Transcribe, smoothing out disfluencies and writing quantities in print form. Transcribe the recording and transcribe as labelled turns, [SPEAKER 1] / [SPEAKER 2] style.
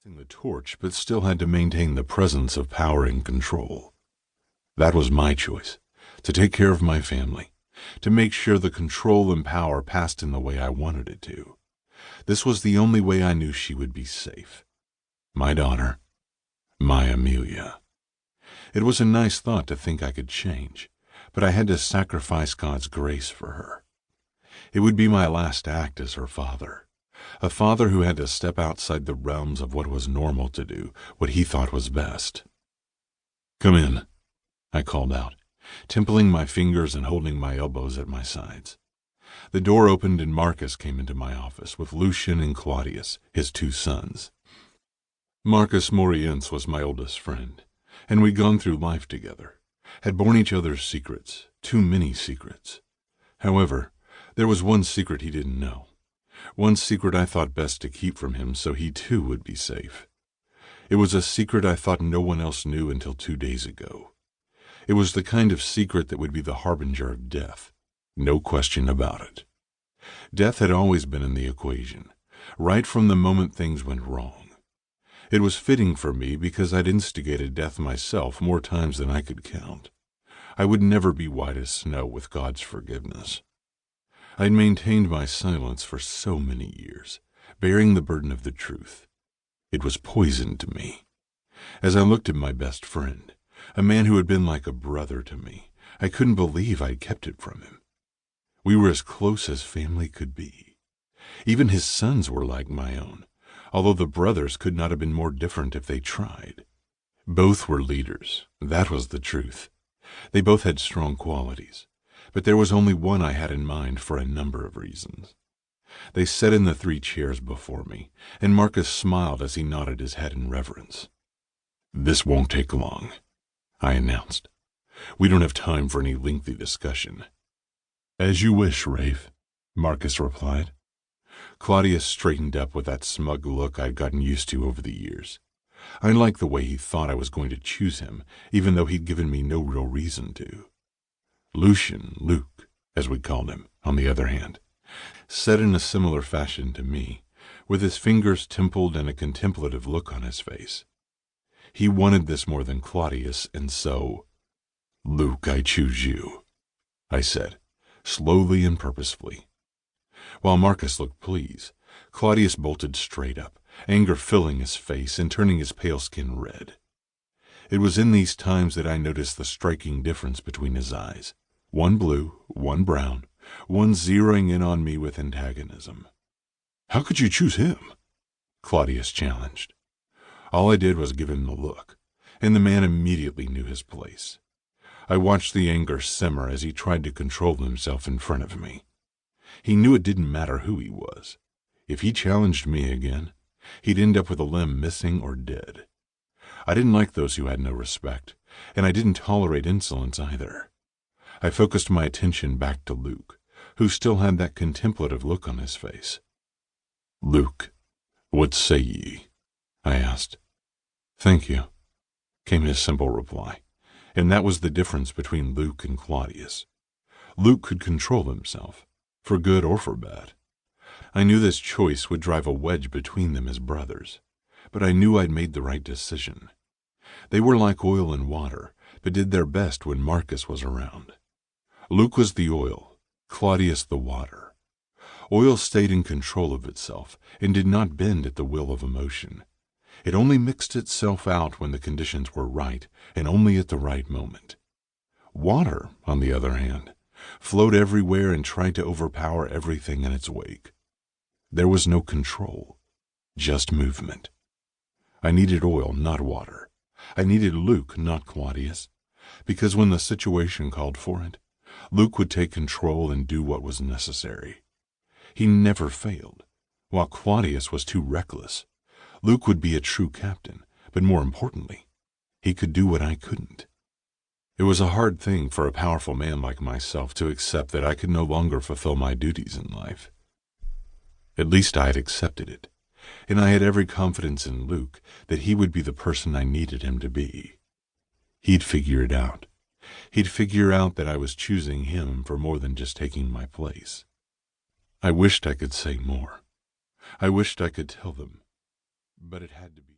[SPEAKER 1] The torch, but still had to maintain the presence of power and control. That was my choice, to take care of my family, to make sure the control and power passed in the way I wanted it to. This was the only way I knew she would be safe. My daughter, my Amelia. It was a nice thought to think I could change, but I had to sacrifice God's grace for her. It would be my last act as her father. A father who had to step outside the realms of what was normal to do, what he thought was best. "Come in," I called out, templing my fingers and holding my elbows at my sides. The door opened and Marcus came into my office with Lucian and Claudius, his two sons. Marcus Morientz was my oldest friend, and we'd gone through life together, had borne each other's secrets, too many secrets. However, there was one secret he didn't know. One secret I thought best to keep from him so he too would be safe. It was a secret I thought no one else knew until 2 days ago. It was the kind of secret that would be the harbinger of death. No question about it. Death had always been in the equation, right from the moment things went wrong. It was fitting for me because I'd instigated death myself more times than I could count. I would never be white as snow with God's forgiveness. I'd maintained my silence for so many years, bearing the burden of the truth. It was poison to me. As I looked at my best friend, a man who had been like a brother to me, I couldn't believe I'd kept it from him. We were as close as family could be. Even his sons were like my own, although the brothers could not have been more different if they tried. Both were leaders, that was the truth. They both had strong qualities. But there was only one I had in mind for a number of reasons. They sat in the 3 chairs before me, and Marcus smiled as he nodded his head in reverence. "This won't take long," I announced. "We don't have time for any lengthy discussion." "As you wish, Rafe," Marcus replied. Claudius straightened up with that smug look I'd gotten used to over the years. I liked the way he thought I was going to choose him, even though he'd given me no real reason to. Lucian, Luke, as we called him, on the other hand, sat in a similar fashion to me, with his fingers templed and a contemplative look on his face. He wanted this more than Claudius, and so, "Luke, I choose you," I said, slowly and purposefully. While Marcus looked pleased, Claudius bolted straight up, anger filling his face and turning his pale skin red. It was in these times that I noticed the striking difference between his eyes. One blue, one brown, one zeroing in on me with antagonism. "How could you choose him?" Claudius challenged. All I did was give him the look, and the man immediately knew his place. I watched the anger simmer as he tried to control himself in front of me. He knew it didn't matter who he was. If he challenged me again, he'd end up with a limb missing or dead. I didn't like those who had no respect, and I didn't tolerate insolence either. I focused my attention back to Luke, who still had that contemplative look on his face. "Luke, what say ye?" I asked. "Thank you," came his simple reply, and that was the difference between Luke and Claudius. Luke could control himself, for good or for bad. I knew this choice would drive a wedge between them as brothers, but I knew I'd made the right decision. They were like oil and water, but did their best when Marcus was around. Luke was the oil, Claudius the water. Oil stayed in control of itself and did not bend at the will of emotion. It only mixed itself out when the conditions were right and only at the right moment. Water, on the other hand, flowed everywhere and tried to overpower everything in its wake. There was no control, just movement. I needed oil, not water. I needed Luke, not Claudius, because when the situation called for it, Luke would take control and do what was necessary. He never failed. While Claudius was too reckless, Luke would be a true captain, but more importantly, he could do what I couldn't. It was a hard thing for a powerful man like myself to accept that I could no longer fulfill my duties in life. At least I had accepted it, and I had every confidence in Luke that he would be the person I needed him to be. He'd figure it out. He'd figure out that I was choosing him for more than just taking my place. I wished I could say more. I wished I could tell them. but it had to be.